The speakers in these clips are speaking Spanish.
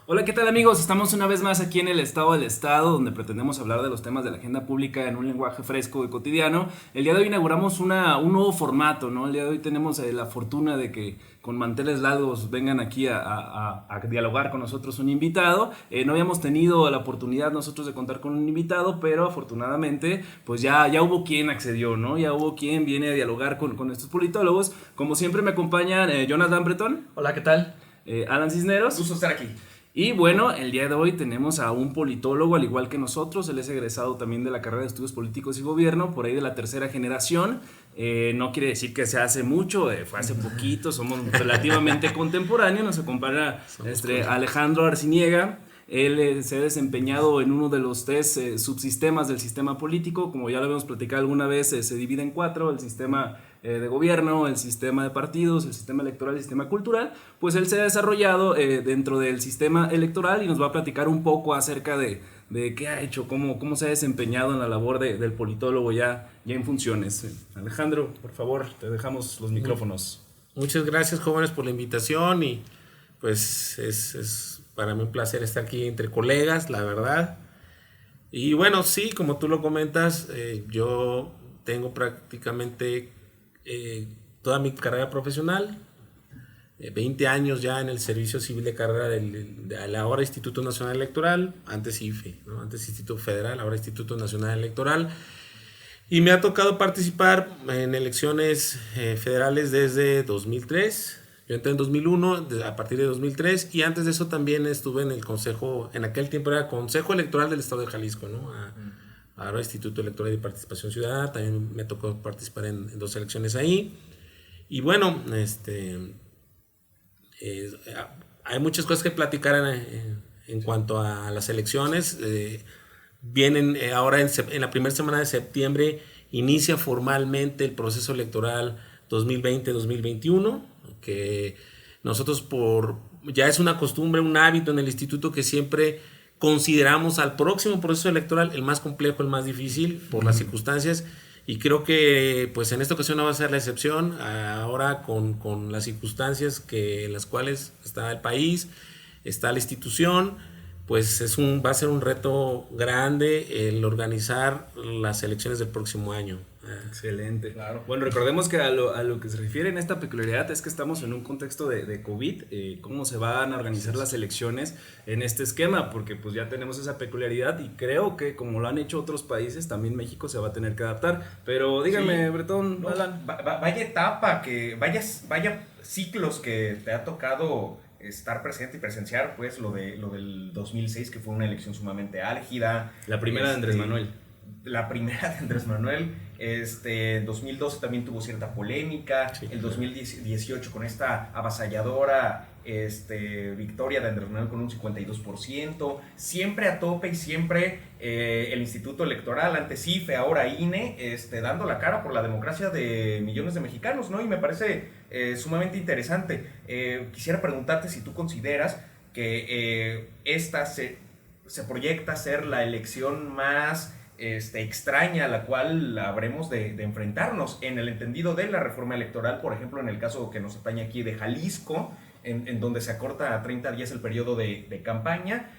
Hola, ¿qué tal amigos? Estamos una vez más aquí en el Estado del Estado, donde pretendemos hablar de los temas de la agenda pública en un lenguaje fresco y cotidiano. El día de hoy inauguramos un nuevo formato, ¿no? El día de hoy tenemos la fortuna de que con manteles largos vengan aquí a dialogar con nosotros un invitado. No habíamos tenido la oportunidad nosotros de contar con un invitado, pero afortunadamente pues ya hubo quien accedió, ¿no? Ya hubo quien viene a dialogar con estos politólogos. Como siempre me acompañan Jonathan Bretón. Hola, ¿qué tal? Alan Cisneros. Gusto estar aquí. Y bueno, el día de hoy tenemos a un politólogo al igual que nosotros. Él es egresado también de la carrera de Estudios Políticos y Gobierno, por ahí de la tercera generación. No quiere decir que se hace mucho, fue hace poquito, somos relativamente contemporáneos. Nos acompaña Alejandro Arciniega. Él se ha desempeñado en uno de los tres subsistemas del sistema político. Como ya lo habíamos platicado alguna vez, se divide en cuatro: el sistema de gobierno, el sistema de partidos, el sistema electoral y el sistema cultural. Pues él se ha desarrollado dentro del sistema electoral y nos va a platicar un poco acerca de qué ha hecho, cómo se ha desempeñado en la labor del politólogo ya en funciones. Alejandro, por favor, te dejamos los micrófonos. Muchas gracias, jóvenes, por la invitación, y pues es para mí un placer estar aquí entre colegas, la verdad. Y bueno, sí, como tú lo comentas, yo tengo prácticamente toda mi carrera profesional, 20 años ya en el servicio civil de carrera del ahora Instituto Nacional Electoral, antes IFE, ¿no? Antes Instituto Federal, ahora Instituto Nacional Electoral. Y me ha tocado participar en elecciones federales desde 2003. Yo entré en 2001, a partir de 2003, y antes de eso también estuve en el consejo, en aquel tiempo era Consejo Electoral del Estado de Jalisco, ¿no? Ahora Instituto Electoral y Participación Ciudadana. También me tocó participar en dos elecciones ahí. Y bueno, hay muchas cosas que platicar en cuanto a las elecciones. Vienen ahora en la primera semana de septiembre, inicia formalmente el proceso electoral 2020-2021, que nosotros ya es una costumbre, un hábito en el instituto, que siempre consideramos al próximo proceso electoral el más complejo, el más difícil por las circunstancias, y creo que pues en esta ocasión no va a ser la excepción. Ahora con las circunstancias en las cuales está el país, está la institución, pues va a ser un reto grande el organizar las elecciones del próximo año. Excelente. Claro. Bueno, recordemos que a lo que se refiere en esta peculiaridad es que estamos en un contexto de COVID. ¿Cómo se van a organizar las elecciones en este esquema? Porque pues ya tenemos esa peculiaridad y creo que como lo han hecho otros países, también México se va a tener que adaptar. Pero dígame, sí, Bretón, Alan. Vaya etapa, vaya ciclos que te ha tocado estar presente y presenciar, pues lo del 2006, que fue una elección sumamente álgida. La primera de Andrés Manuel. La primera de Andrés Manuel. 2012 también tuvo cierta polémica. Sí, el 2018 con esta avasalladora victoria de Andrés Manuel con un 52%. Siempre a tope y siempre el Instituto Electoral, antes IFE, ahora INE, dando la cara por la democracia de millones de mexicanos, ¿no? Y me parece sumamente interesante. Quisiera preguntarte si tú consideras que esta se proyecta ser la elección más extraña a la cual habremos de enfrentarnos, en el entendido de la reforma electoral, por ejemplo, en el caso que nos atañe aquí de Jalisco, en donde se acorta a 30 días el periodo de campaña,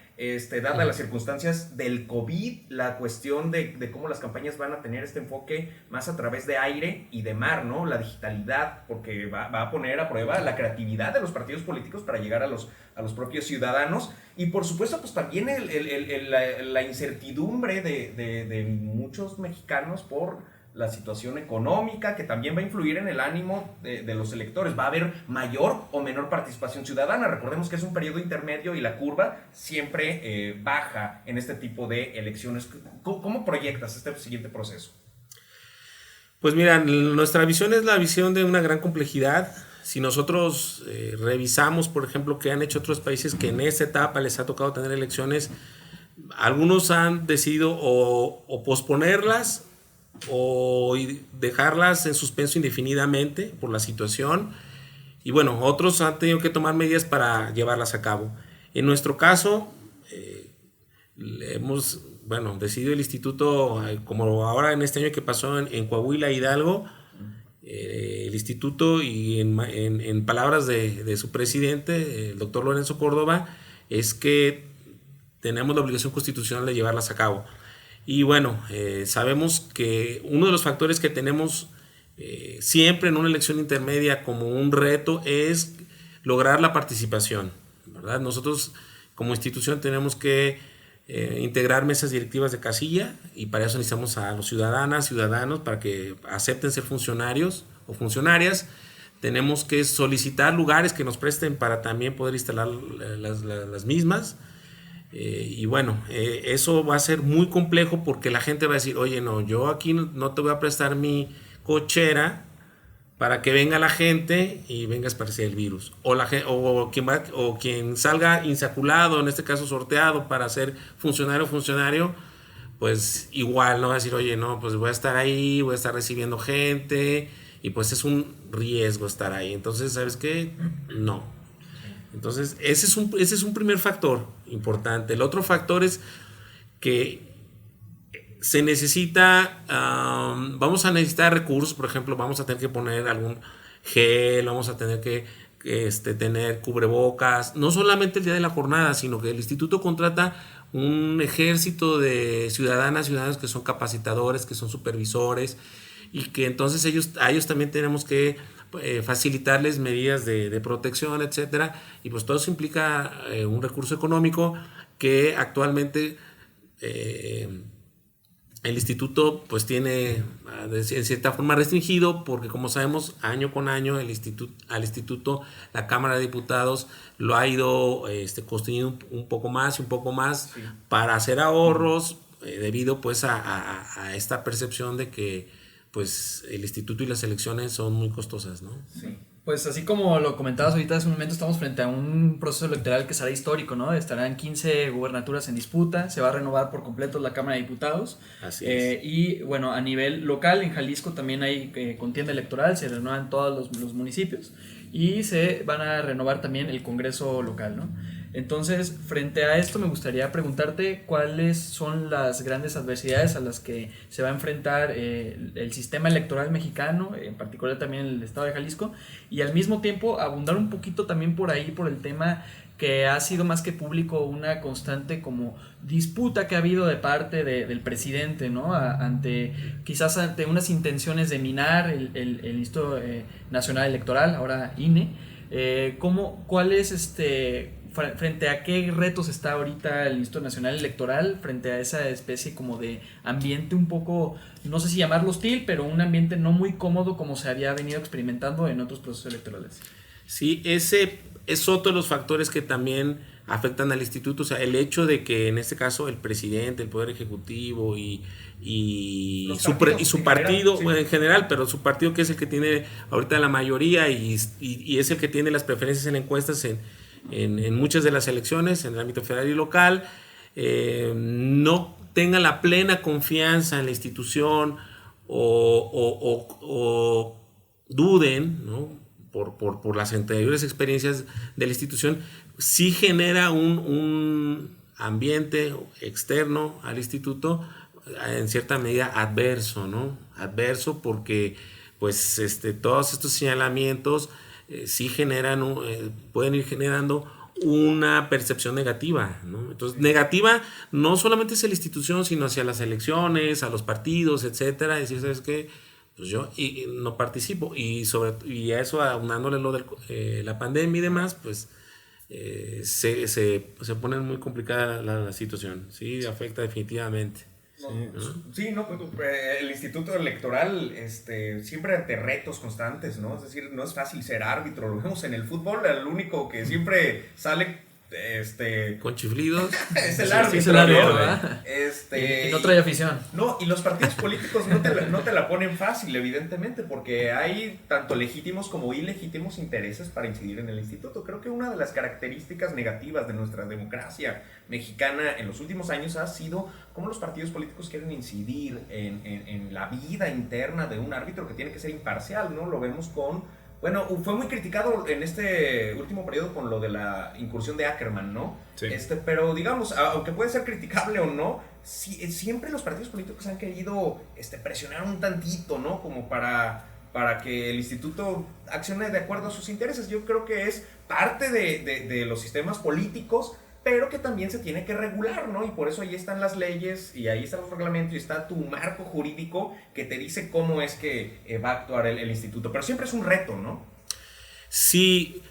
dadas las circunstancias del COVID, la cuestión de cómo las campañas van a tener este enfoque más a través de aire y de mar, ¿no? La digitalidad, porque va a poner a prueba la creatividad de los partidos políticos para llegar a los propios ciudadanos, y por supuesto pues también la incertidumbre de muchos mexicanos por la situación económica, que también va a influir en el ánimo de los electores. Va a haber mayor o menor participación ciudadana. Recordemos que es un periodo intermedio y la curva siempre baja en este tipo de elecciones. ¿Cómo proyectas este siguiente proceso? Pues mira, nuestra visión es la visión de una gran complejidad. Si nosotros revisamos, por ejemplo, qué han hecho otros países que en esta etapa les ha tocado tener elecciones, algunos han decidido o posponerlas o dejarlas en suspenso indefinidamente por la situación, y bueno, otros han tenido que tomar medidas para llevarlas a cabo. En nuestro caso, hemos decidido el instituto, como ahora en este año que pasó en Coahuila, Hidalgo, el instituto, y en palabras de su presidente, el doctor Lorenzo Córdoba, es que tenemos la obligación constitucional de llevarlas a cabo. Y bueno, sabemos que uno de los factores que tenemos siempre en una elección intermedia como un reto es lograr la participación, ¿verdad? Nosotros como institución tenemos que integrar mesas directivas de casilla, y para eso necesitamos a los ciudadanos para que acepten ser funcionarios o funcionarias. Tenemos que solicitar lugares que nos presten para también poder instalar las mismas. Y bueno, eso va a ser muy complejo porque la gente va a decir, oye, no, yo aquí no te voy a prestar mi cochera para que venga la gente y venga a esparcir el virus. O quien salga insaculado, en este caso sorteado para ser funcionario, pues igual no va a decir, oye, no, pues voy a estar ahí, voy a estar recibiendo gente, y pues es un riesgo estar ahí. Entonces, ¿sabes qué? No. Entonces, ese es un primer factor importante. El otro factor es que se necesita, vamos a necesitar recursos. Por ejemplo, vamos a tener que poner algún gel, vamos a tener que tener cubrebocas, no solamente el día de la jornada, sino que el instituto contrata un ejército de ciudadanos que son capacitadores, que son supervisores, y que entonces a ellos también tenemos que facilitarles medidas de protección, etcétera, y pues todo eso implica un recurso económico que actualmente el instituto pues tiene en cierta forma restringido, porque como sabemos, año con año al instituto, la Cámara de Diputados lo ha ido construyendo un poco más sí, para hacer ahorros, debido pues a esta percepción de que pues el instituto y las elecciones son muy costosas, ¿no? Sí. Pues así como lo comentabas ahorita hace un momento, estamos frente a un proceso electoral que será histórico, ¿no? Estarán 15 gubernaturas en disputa, se va a renovar por completo la Cámara de Diputados. Así es. Y bueno, a nivel local, en Jalisco también hay contienda electoral, se renuevan todos los municipios y se van a renovar también el Congreso local, ¿no? Entonces, frente a esto me gustaría preguntarte cuáles son las grandes adversidades a las que se va a enfrentar el sistema electoral mexicano, en particular también el estado de Jalisco, y al mismo tiempo abundar un poquito también por ahí, por el tema que ha sido más que público, una constante como disputa que ha habido de parte del presidente, ¿no? Quizás ante unas intenciones de minar el Instituto Nacional Electoral, ahora INE. ¿Cuál es frente a qué retos está ahorita el Instituto Nacional Electoral, frente a esa especie como de ambiente un poco, no sé si llamarlo hostil, pero un ambiente no muy cómodo como se había venido experimentando en otros procesos electorales? Sí, ese es otro de los factores que también afectan al instituto. O sea, el hecho de que en este caso el presidente, el Poder Ejecutivo y su partido, sí, en general, pero su partido, que es el que tiene ahorita la mayoría y es el que tiene las preferencias en encuestas en muchas de las elecciones en el ámbito federal y local, no tenga la plena confianza en la institución o duden, ¿no? por las anteriores experiencias de la institución, sí genera un ambiente externo al instituto en cierta medida adverso, ¿no? Adverso porque pues todos estos señalamientos sí pueden ir generando una percepción negativa, ¿no? Entonces, negativa no solamente hacia la institución, sino hacia las elecciones, a los partidos, etcétera. Decir, ¿sabes qué? Pues yo no participo. Y a eso, aunándole lo de la pandemia y demás, pues se pone muy complicada la situación. Sí, afecta definitivamente. El Instituto Electoral siempre ante retos constantes, ¿no? Es decir, no es fácil ser árbitro. Lo vemos en el fútbol, el único que siempre sale con chiflidos es el árbitro, es el árbitro, ¿no? Y no trae afición. No, y los partidos políticos no te la ponen fácil, evidentemente, porque hay tanto legítimos como ilegítimos intereses para incidir en el instituto. Creo que una de las características negativas de nuestra democracia mexicana en los últimos años ha sido cómo los partidos políticos quieren incidir en la vida interna de un árbitro que tiene que ser imparcial, ¿no? Lo vemos Bueno, fue muy criticado en este último periodo con lo de la incursión de Ackerman, ¿no? Sí. Pero digamos, aunque puede ser criticable o no, siempre los partidos políticos han querido presionar un tantito, ¿no? Como para que el instituto accione de acuerdo a sus intereses. Yo creo que es parte de los sistemas políticos pero que también se tiene que regular, ¿no? Y por eso ahí están las leyes y ahí están los reglamentos y está tu marco jurídico que te dice cómo es que va a actuar el instituto. Pero siempre es un reto, ¿no? Sí,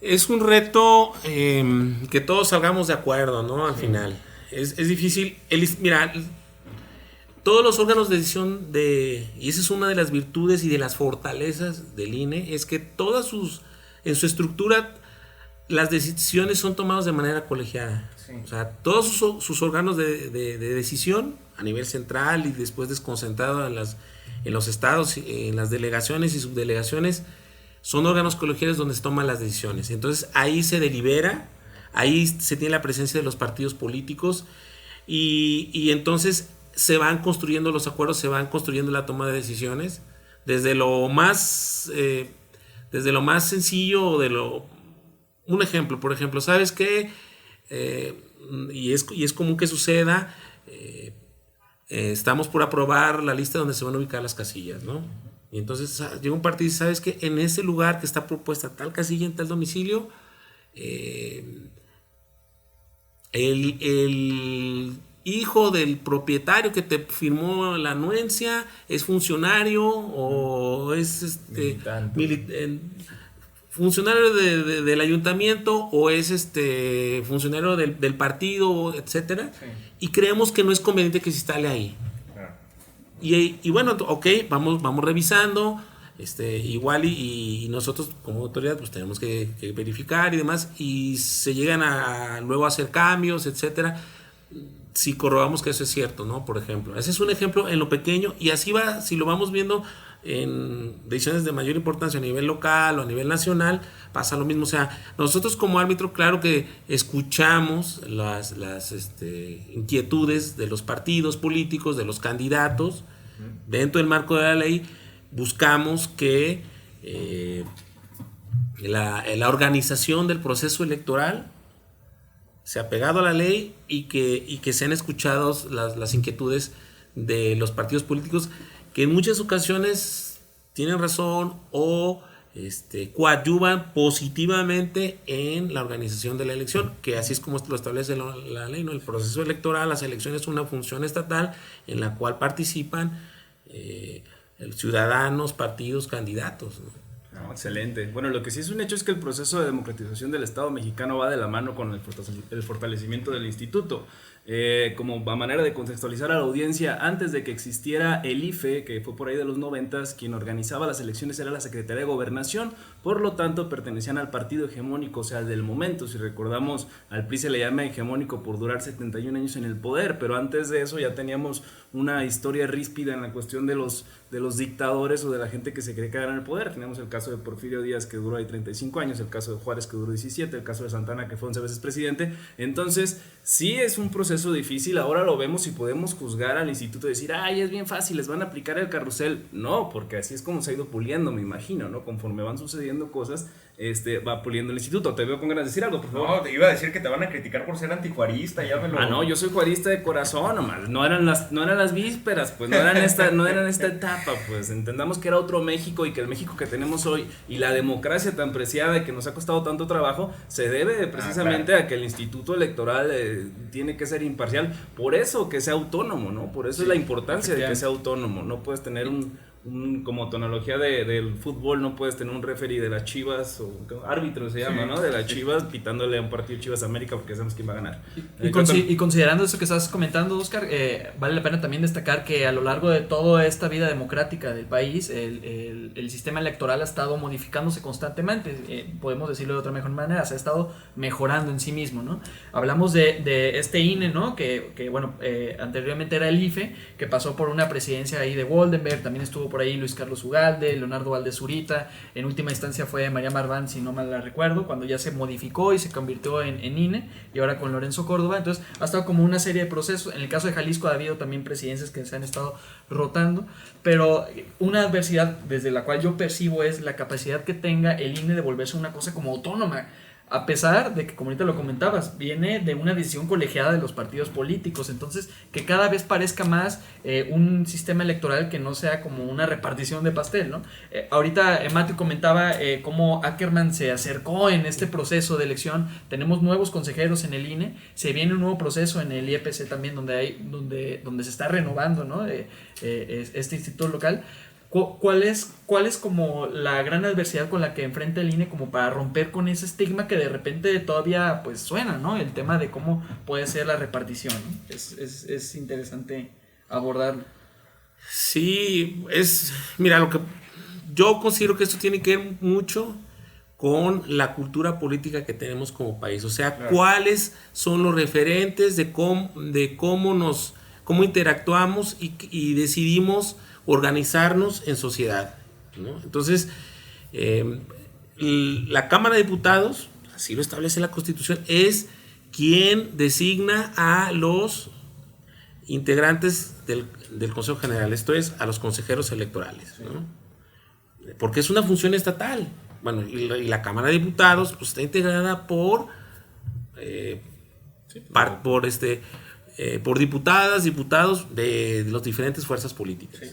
es un reto que todos salgamos de acuerdo, ¿no? Al final. Es difícil. Mira, todos los órganos de decisión y esa es una de las virtudes y de las fortalezas del INE, es que en su estructura, las decisiones son tomadas de manera colegiada. Sí. O sea, todos sus órganos de decisión a nivel central y después desconcentrado en los estados, en las delegaciones y subdelegaciones, son órganos colegiales donde se toman las decisiones. Entonces ahí se delibera, ahí se tiene la presencia de los partidos políticos y entonces se van construyendo los acuerdos, se van construyendo la toma de decisiones desde lo más sencillo un ejemplo, por ejemplo, ¿sabes qué? Y es común que suceda, estamos por aprobar la lista donde se van a ubicar las casillas, ¿no? Y entonces llega un partido y dice, ¿sabes qué? En ese lugar que está propuesta tal casilla en tal domicilio, el hijo del propietario que te firmó la anuencia es funcionario o es funcionario del ayuntamiento o es funcionario del partido, etcétera, sí. Y creemos que no es conveniente que se instale ahí. Y bueno, ok, vamos revisando, igual y nosotros como autoridad pues tenemos que verificar y demás, y se llegan luego a hacer cambios, etcétera, si corroboramos que eso es cierto, ¿no? Por ejemplo, ese es un ejemplo en lo pequeño, y así va, si lo vamos viendo en decisiones de mayor importancia a nivel local o a nivel nacional, pasa lo mismo. O sea, nosotros como árbitro, claro que escuchamos las inquietudes de los partidos políticos, de los candidatos, dentro del marco de la ley, buscamos que la organización del proceso electoral sea pegado a la ley y que sean escuchados las inquietudes de los partidos políticos, que en muchas ocasiones tienen razón o coadyuvan positivamente en la organización de la elección, que así es como lo establece la ley, ¿no? El proceso electoral, las elecciones es una función estatal en la cual participan ciudadanos, partidos, candidatos, ¿no? No, excelente. Bueno, lo que sí es un hecho es que el proceso de democratización del Estado mexicano va de la mano con el fortalecimiento del instituto. Como a manera de contextualizar a la audiencia, antes de que existiera el IFE, que fue por ahí de los 90s, quien organizaba las elecciones era la Secretaría de Gobernación, por lo tanto pertenecían al partido hegemónico, o sea, del momento. Si recordamos, al PRI se le llama hegemónico por durar 71 años en el poder, pero antes de eso ya teníamos una historia ríspida en la cuestión de los dictadores o de la gente que se cree que era en el poder. Teníamos el caso de Porfirio Díaz, que duró ahí 35 años, el caso de Juárez, que duró 17, el caso de Santana, que fue 11 veces presidente. Entonces, sí es un proceso difícil. Ahora lo vemos y podemos juzgar al instituto y decir, ay, es bien fácil, les van a aplicar el carrusel. No, porque así es como se ha ido puliendo, me imagino, ¿no? Conforme van sucediendo cosas, va puliendo el instituto. Te veo con ganas de decir algo, por favor. No, te iba a decir que te van a criticar por ser antijuarista, ya me lo... No, yo soy juarista de corazón, nomás. No eran las vísperas, pues no eran esta etapa, pues entendamos que era otro México y que el México que tenemos hoy y la democracia tan preciada y que nos ha costado tanto trabajo se debe precisamente a que el instituto electoral tiene que ser imparcial, por eso que sea autónomo, ¿no? Por eso es la importancia de que sea autónomo. No puedes tener como tonología del fútbol, no puedes tener un referee de las Chivas o árbitro se llama, ¿no? De las Chivas pitándole a un partido Chivas América porque sabemos quién va a ganar. Y considerando eso que estás comentando, Oscar, vale la pena también destacar que a lo largo de toda esta vida democrática del país, el sistema electoral ha estado modificándose constantemente, podemos decirlo de otra mejor manera, se ha estado mejorando en sí mismo, ¿no? Hablamos de este INE, ¿no? Que bueno, anteriormente era el IFE, que pasó por una presidencia ahí de Woldenberg, también estuvo por ahí Luis Carlos Ugalde, Leonardo Valdés Zurita, en última instancia fue María Marván, si no mal la recuerdo, cuando ya se modificó y se convirtió en INE, y ahora con Lorenzo Córdoba. Entonces ha estado como una serie de procesos. En el caso de Jalisco ha habido también presidencias que se han estado rotando, pero una adversidad desde la cual yo percibo es la capacidad que tenga el INE de volverse una cosa como autónoma. a pesar de que, como ahorita lo comentabas, viene de una decisión colegiada de los partidos políticos. Entonces, que cada vez parezca más un sistema electoral que no sea como una repartición de pastel, ¿no? Ahorita Matthew comentaba cómo Ackerman se acercó en este proceso de elección. Tenemos nuevos consejeros en el INE, se viene un nuevo proceso en el IEPC también, donde se está renovando, ¿no? Este instituto local. ¿Cuál es como la gran adversidad con la que enfrenta el INE como para romper con ese estigma que de repente todavía pues suena, ¿no? El tema de cómo puede ser la repartición, ¿no? Es interesante abordarlo. Sí, mira, lo que yo considero que esto tiene que ver mucho con la cultura política que tenemos como país. O sea, claro, cuáles son los referentes de cómo interactuamos y decidimos organizarnos en sociedad, ¿no? Entonces, la Cámara de Diputados, así lo establece la Constitución, es quien designa a los integrantes del Consejo General, esto es, a los consejeros electorales, ¿no? Porque es una función estatal. Bueno, y la Cámara de Diputados pues, está integrada por diputadas, diputados de las diferentes fuerzas políticas. Sí.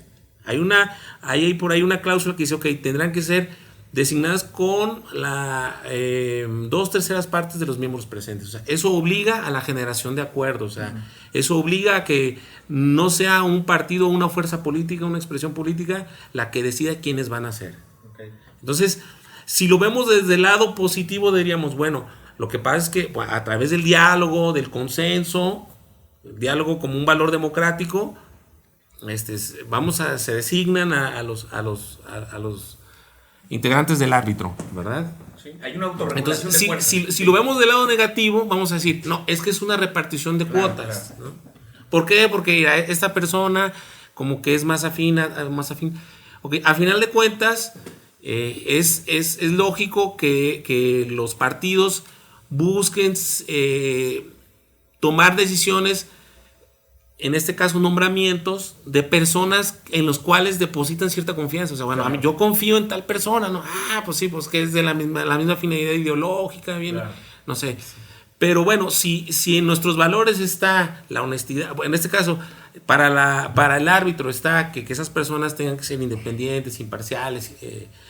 Hay por ahí una cláusula que dice, ok, tendrán que ser designadas con la 2/3 partes de los miembros presentes. O sea, eso obliga a la generación de acuerdos. O sea, eso obliga a que no sea un partido, una fuerza política, una expresión política la que decida quiénes van a ser. Okay. Entonces, si lo vemos desde el lado positivo, diríamos, bueno, lo que pasa es que a través del diálogo, del consenso, el diálogo como un valor democrático, se designan a los integrantes del árbitro, ¿verdad? Sí, hay una autorregulación. Entonces, si lo vemos del lado negativo, vamos a decir, no, es que es una repartición de cuotas. Claro. ¿No? ¿Por qué? Porque esta persona como que es más afín. Okay, a final de cuentas, es lógico que los partidos busquen tomar decisiones, en este caso nombramientos de personas en los cuales depositan cierta confianza. O sea, bueno, claro, yo confío en tal persona, ¿no? Pues sí, pues que es de la misma finalidad ideológica, bien, claro, no sé. Pero bueno, si en nuestros valores está la honestidad, en este caso, para el árbitro está que esas personas tengan que ser independientes, imparciales,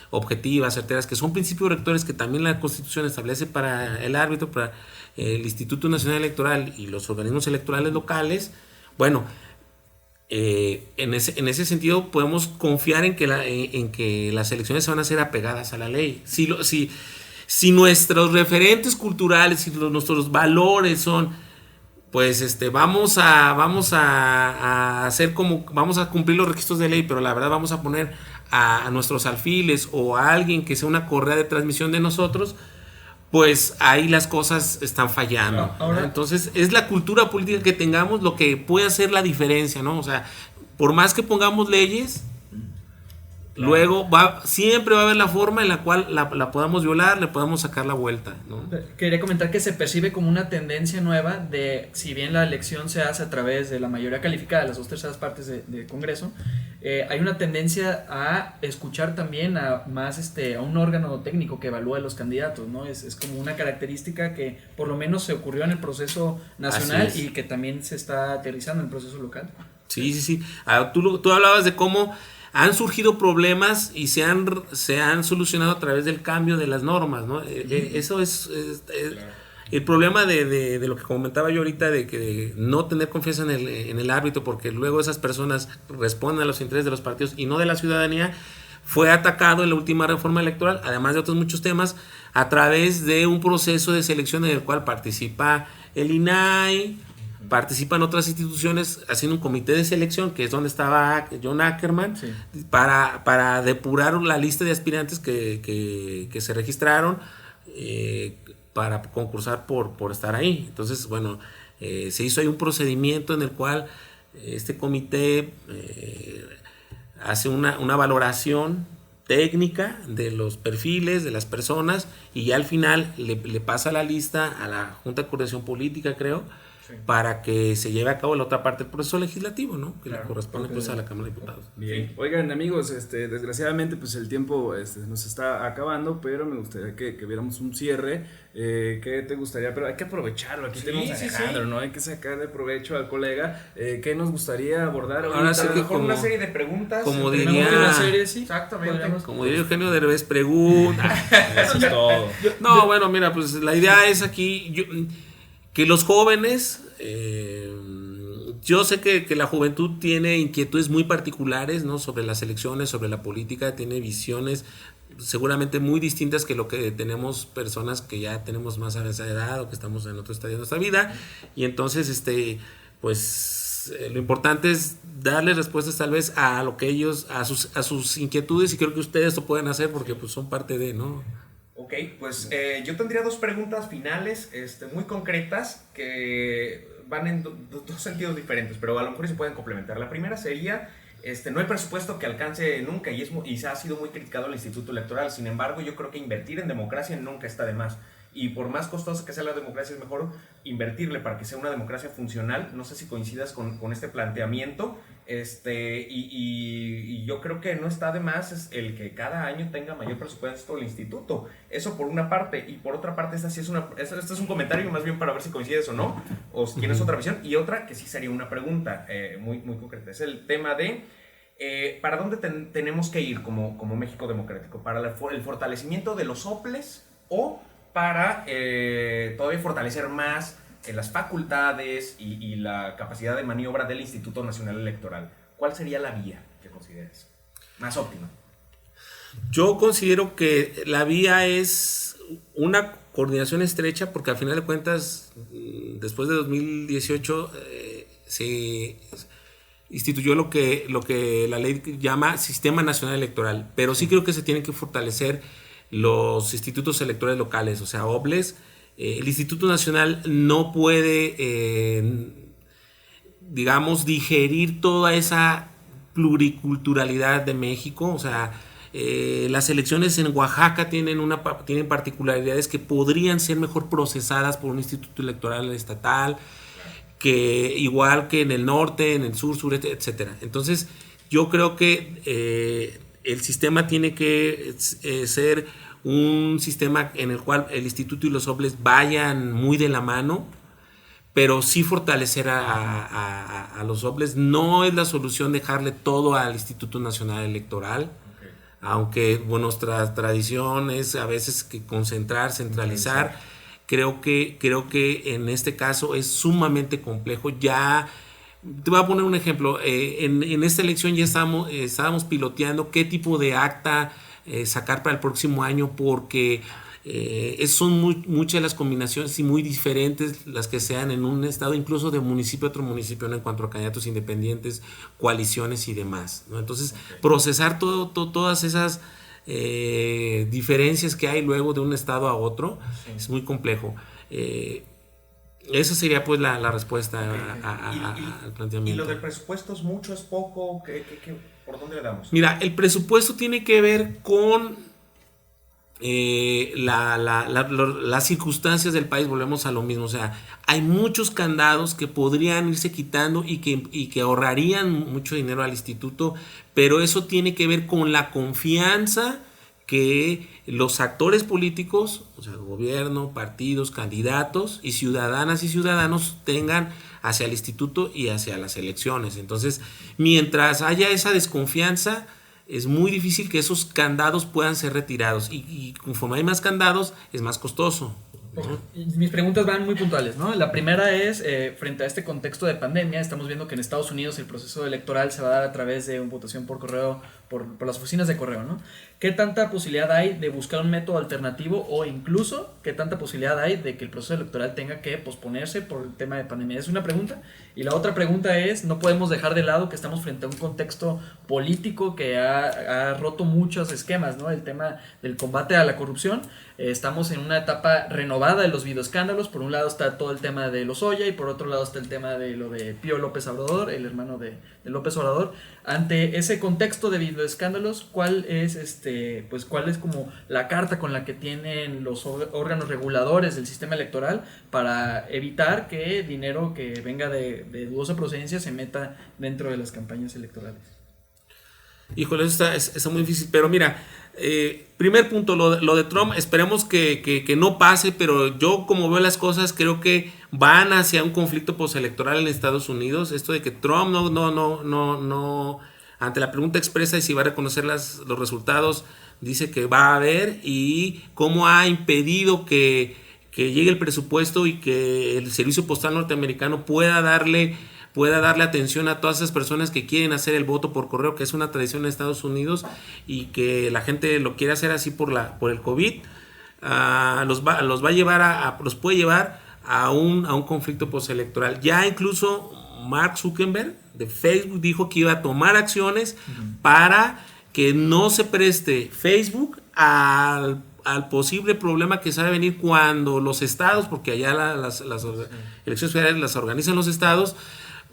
objetivas, certeras, que son principios rectores que también la Constitución establece para el árbitro, para el Instituto Nacional Electoral y los organismos electorales locales. Bueno, en ese sentido podemos confiar en que las elecciones se van a hacer apegadas a la ley. Si nuestros referentes culturales, si nuestros valores son, pues vamos a hacer como, vamos a cumplir los requisitos de ley, pero la verdad vamos a poner a nuestros alfiles o a alguien que sea una correa de transmisión de nosotros, pues ahí las cosas están fallando. Ahora, entonces es la cultura política que tengamos lo que puede hacer la diferencia, ¿no? O sea, por más que pongamos leyes, claro, luego siempre va a haber la forma en la cual la podamos violar, le podamos sacar la vuelta, ¿no? Quería comentar que se percibe como una tendencia nueva de, si bien la elección se hace a través de la mayoría calificada, las 2/3 partes del Congreso, hay una tendencia a escuchar también a un órgano técnico que evalúa a los candidatos, ¿no? Es como una característica que por lo menos se ocurrió en el proceso nacional y que también se está aterrizando en el proceso local. Sí. Tú hablabas de cómo han surgido problemas y se han solucionado a través del cambio de las normas, ¿no? Eso es el problema de lo que comentaba yo ahorita, de no tener confianza en el árbitro, porque luego esas personas responden a los intereses de los partidos y no de la ciudadanía. Fue atacado en la última reforma electoral, además de otros muchos temas, a través de un proceso de selección en el cual participa el INAI, participan otras instituciones haciendo un comité de selección, que es donde estaba John Ackerman, sí, para depurar la lista de aspirantes que se registraron para concursar por estar ahí. Entonces, bueno, se hizo ahí un procedimiento en el cual este comité hace una valoración técnica de los perfiles de las personas y ya al final le pasa la lista a la Junta de Coordinación Política, creo, sí, para que se lleve a cabo la otra parte del proceso legislativo, ¿no? Que Claro, le corresponde pues a la Cámara de Diputados. Bien. Oigan, amigos, desgraciadamente pues el tiempo nos está acabando, pero me gustaría que viéramos un cierre. ¿Qué te gustaría? Pero hay que aprovecharlo. Aquí tenemos a Alejandro, ¿no? Hay que sacarle provecho al colega. ¿Qué nos gustaría abordar? Ahora sí A lo que mejor una serie de preguntas. como entre diría- memoria, Una serie, sí. Exactamente. Podríamos- Como diría Eugenio Derbez, pregunta. Eso es todo. No, bueno, mira, pues la idea es aquí que los jóvenes, yo sé que la juventud tiene inquietudes muy particulares, ¿no? Sobre las elecciones, sobre la política, tiene visiones seguramente muy distintas que lo que tenemos personas que ya tenemos más avanzada edad o que estamos en otro estadio de nuestra vida. Y entonces, pues lo importante es darles respuestas tal vez a lo que ellos, a sus inquietudes, y creo que ustedes lo pueden hacer porque pues son parte de, ¿no? Ok, pues yo tendría dos preguntas finales muy concretas que van en dos sentidos diferentes, pero a lo mejor se pueden complementar. La primera sería, no hay presupuesto que alcance nunca y se ha sido muy criticado el Instituto Electoral. Sin embargo, yo creo que invertir en democracia nunca está de más. Y por más costosa que sea la democracia, es mejor invertirle para que sea una democracia funcional. No sé si coincidas con este planteamiento. Y yo creo que no está de más el que cada año tenga mayor presupuesto el instituto. Eso por una parte. Y por otra parte, este es un comentario más bien para ver si coincides o no, o si tienes otra visión. Y otra que sí sería una pregunta muy, muy concreta. Es el tema de ¿para dónde tenemos que ir como México democrático? ¿Para el fortalecimiento de los OPLES o para todavía fortalecer más las facultades y la capacidad de maniobra del Instituto Nacional Electoral? ¿Cuál sería la vía que consideres más óptima? Yo considero que la vía es una coordinación estrecha, porque al final de cuentas, después de 2018 se instituyó lo que la ley llama Sistema Nacional Electoral, pero sí creo que se tienen que fortalecer los institutos electorales locales, o sea, OBLES. El Instituto Nacional no puede, digamos, digerir toda esa pluriculturalidad de México. O sea, las elecciones en Oaxaca tienen particularidades que podrían ser mejor procesadas por un instituto electoral estatal, que igual que en el norte, en el sur, sureste, etcétera. Entonces, yo creo que el sistema tiene que ser un sistema en el cual el instituto y los OBLES vayan muy de la mano, pero sí fortalecer a los OBLES. No es la solución dejarle todo al Instituto Nacional Electoral, aunque nuestra tradición es a veces que concentrar, centralizar. Creo que en este caso es sumamente complejo. Ya te voy a poner un ejemplo. En esta elección ya estábamos piloteando qué tipo de acta sacar para el próximo año, porque son muchas las combinaciones y muy diferentes las que sean en un estado, incluso de municipio a otro municipio, ¿no? En cuanto a candidatos independientes, coaliciones y demás, ¿no? Entonces, procesar todas esas diferencias que hay luego de un estado a otro es muy complejo. Esa sería pues la respuesta al planteamiento. ¿Y lo del presupuesto es mucho, es poco? ¿Por dónde le damos? Mira, el presupuesto tiene que ver con las circunstancias del país. Volvemos a lo mismo. O sea, hay muchos candados que podrían irse quitando y que ahorrarían mucho dinero al instituto, pero eso tiene que ver con la confianza que los actores políticos, o sea, gobierno, partidos, candidatos y ciudadanas y ciudadanos tengan hacia el instituto y hacia las elecciones. Entonces, mientras haya esa desconfianza, es muy difícil que esos candados puedan ser retirados, y conforme hay más candados, es más costoso, ¿no? Mis preguntas van muy puntuales, ¿no? La primera es, frente a este contexto de pandemia, estamos viendo que en Estados Unidos el proceso electoral se va a dar a través de una votación por correo, por las oficinas de correo, ¿no? ¿Qué tanta posibilidad hay de buscar un método alternativo, o incluso qué tanta posibilidad hay de que el proceso electoral tenga que posponerse por el tema de pandemia? Es una pregunta. Y la otra pregunta es, no podemos dejar de lado que estamos frente a un contexto político que ha roto muchos esquemas, ¿no? El tema del combate a la corrupción. Estamos en una etapa renovada de los videoescándalos. Por un lado está todo el tema de Lozoya y por otro lado está el tema de lo de Pío López Obrador, el hermano de López Obrador. Ante ese contexto de los escándalos, ¿cuál es cuál es como la carta con la que tienen los órganos reguladores del sistema electoral para evitar que dinero que venga de dudosa procedencia se meta dentro de las campañas electorales? Híjole, eso está muy difícil, pero mira, primer punto, lo de Trump, esperemos que no pase, pero yo como veo las cosas creo que van hacia un conflicto postelectoral en Estados Unidos. Esto de que Trump no ante la pregunta expresa de si va a reconocer los resultados, dice que va a haber, y cómo ha impedido que llegue el presupuesto y que el servicio postal norteamericano pueda darle atención a todas esas personas que quieren hacer el voto por correo, que es una tradición en Estados Unidos y que la gente lo quiere hacer así por el COVID. Los puede llevar a un conflicto postelectoral. Ya incluso Mark Zuckerberg de Facebook dijo que iba a tomar acciones para que no se preste Facebook al posible problema que se va a venir cuando los estados, porque allá las elecciones federales las organizan los estados,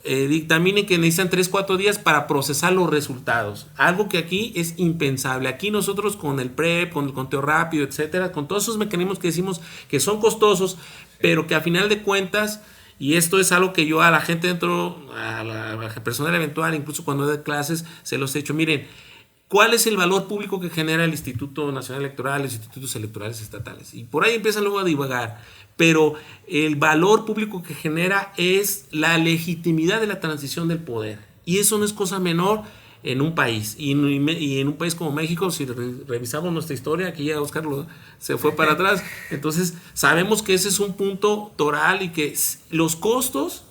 dictaminen que necesitan 3-4 días para procesar los resultados. Algo que aquí es impensable. Aquí nosotros con el PREP, con el conteo rápido, etcétera, con todos esos mecanismos que decimos que son costosos, pero que a final de cuentas, y esto es algo que yo a la gente dentro, a la personal eventual, incluso cuando doy clases, se los he dicho, miren, ¿cuál es el valor público que genera el Instituto Nacional Electoral, los institutos electorales estatales? Y por ahí empiezan luego a divagar. Pero el valor público que genera es la legitimidad de la transición del poder. Y eso no es cosa menor en un país. Y en un país como México, si revisamos nuestra historia, aquí ya Oscar se fue para atrás. Entonces, sabemos que ese es un punto toral y que los costos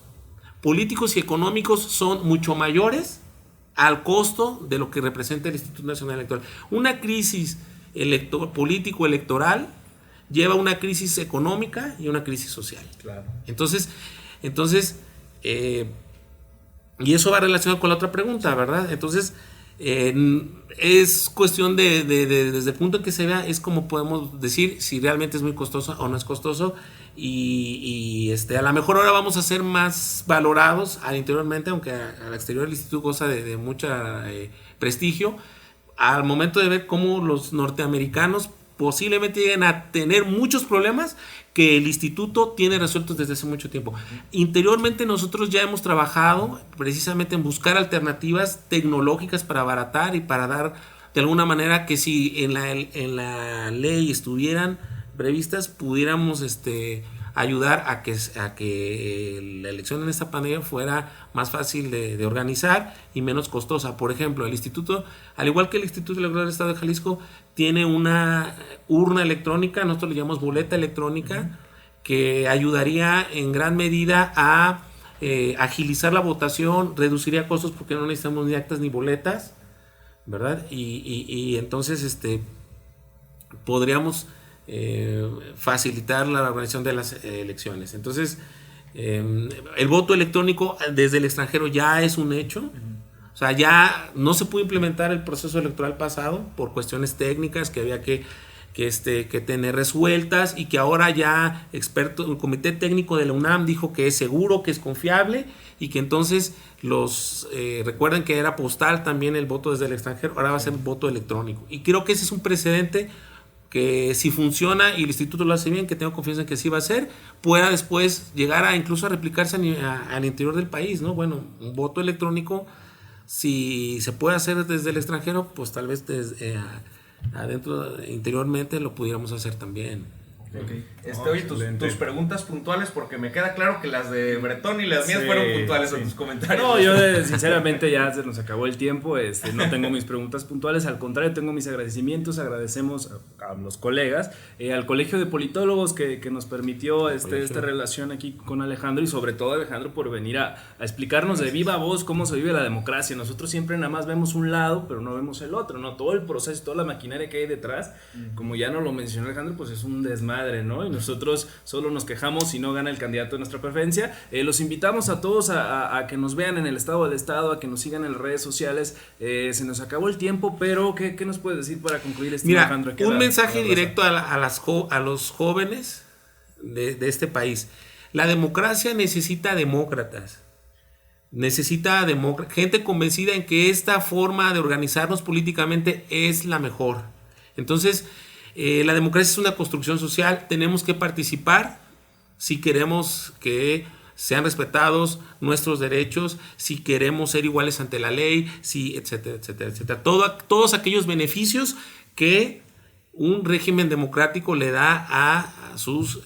políticos y económicos son mucho mayores al costo de lo que representa el Instituto Nacional Electoral. Una crisis político-electoral lleva a una crisis económica y una crisis social. Claro. Entonces y eso va relacionado con la otra pregunta, ¿verdad? Entonces, es cuestión desde el punto en que se vea, es como podemos decir si realmente es muy costoso o no es costoso, y a lo mejor ahora vamos a ser más valorados interiormente, aunque al exterior el instituto goza de mucho prestigio, al momento de ver cómo los norteamericanos posiblemente lleguen a tener muchos problemas que el instituto tiene resueltos desde hace mucho tiempo. Interiormente nosotros ya hemos trabajado precisamente en buscar alternativas tecnológicas para abaratar y para dar de alguna manera que si en la ley estuvieran previstas, pudiéramos ayudar a que la elección en esta pandemia fuera más fácil de organizar y menos costosa. Por ejemplo, el instituto, al igual que el Instituto Electoral del Estado de Jalisco, tiene una urna electrónica, nosotros le llamamos boleta electrónica, que ayudaría en gran medida a agilizar la votación, reduciría costos porque no necesitamos ni actas ni boletas, ¿verdad? Y entonces podríamos facilitar la organización de las elecciones. Entonces, el voto electrónico desde el extranjero ya es un hecho. O sea, ya no se pudo implementar el proceso electoral pasado por cuestiones técnicas que había que tener resueltas, y que ahora ya el comité técnico de la UNAM dijo que es seguro, que es confiable, y que entonces recuerden que era postal también el voto desde el extranjero, ahora va a ser voto electrónico. Y creo que ese es un precedente que si funciona y el instituto lo hace bien, que tengo confianza en que sí va a ser, pueda después llegar incluso a replicarse al interior del país, ¿no? Bueno, un voto electrónico, si se puede hacer desde el extranjero, pues tal vez desde adentro, interiormente, lo pudiéramos hacer también. Okay. Oye, tus preguntas puntuales, porque me queda claro que las de Bretón y las mías fueron puntuales en tus comentarios. No, yo sinceramente ya se nos acabó el tiempo, no tengo mis preguntas puntuales, al contrario, tengo mis agradecimientos. Agradecemos a los colegas, al Colegio de Politólogos que nos permitió esta relación aquí con Alejandro, y sobre todo Alejandro por venir a explicarnos de viva voz cómo se vive la democracia. Nosotros siempre nada más vemos un lado, pero no vemos el otro, ¿no? Todo el proceso, toda la maquinaria que hay detrás, como ya nos lo mencionó Alejandro, pues es un desmadre, ¿no? Y nosotros solo nos quejamos si no gana el candidato de nuestra preferencia. Los invitamos a todos a que nos vean en el Estado del Estado, a que nos sigan en las redes sociales. Se nos acabó el tiempo, pero ¿qué nos puedes decir para concluir Mira, Alejandro? Un mensaje directo a los jóvenes de este país. La democracia necesita demócratas. necesita gente convencida en que esta forma de organizarnos políticamente es la mejor. Entonces, la democracia es una construcción social, tenemos que participar si queremos que sean respetados nuestros derechos, si queremos ser iguales ante la ley, etcétera, etcétera, etcétera. Todos aquellos beneficios que un régimen democrático le da a sus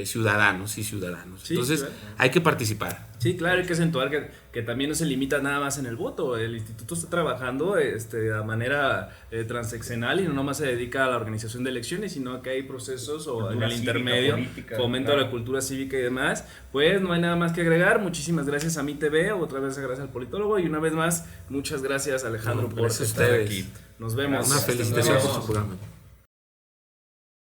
ciudadanos y ciudadanas. Sí, entonces, claro. Hay que participar. Sí, claro, hay que acentuar que también no se limita nada más en el voto. El instituto está trabajando de manera transeccional y no nomás se dedica a la organización de elecciones, sino que hay procesos o en el intermedio, política, fomento de la cultura cívica y demás. Pues no hay nada más que agregar. Muchísimas gracias a MITV, otra vez gracias al politólogo y una vez más, muchas gracias Alejandro por Gracias a estar ustedes. aquí. Nos vemos. Una Hasta felicitación luego. por su programa.